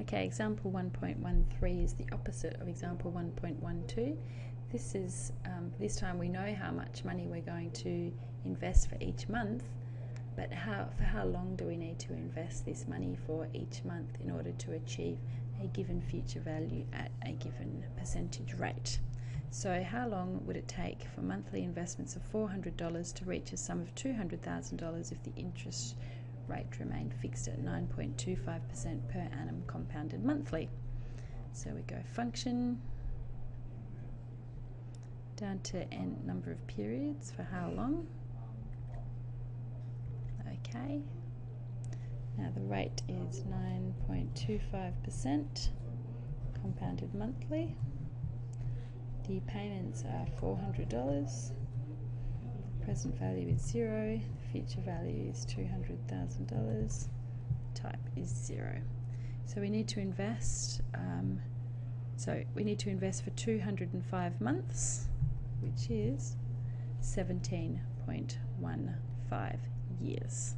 Okay, example 1.13 is the opposite of example 1.12. This is, this time we know how much money we're going to invest for each month, but for how long do we need to invest this money for each month in order to achieve a given future value at a given percentage rate? So how long would it take for monthly investments of $400 to reach a sum of $200,000 if the interest rate remained fixed at 9.25% per annum compounded monthly? So we go function down to n number of periods for how long. Okay, now the rate is 9.25% compounded monthly. The payments are $400. The present value is 0. The future value is $200,000. Type is 0. So we need to invest. For 205 months, which is 17.15 years.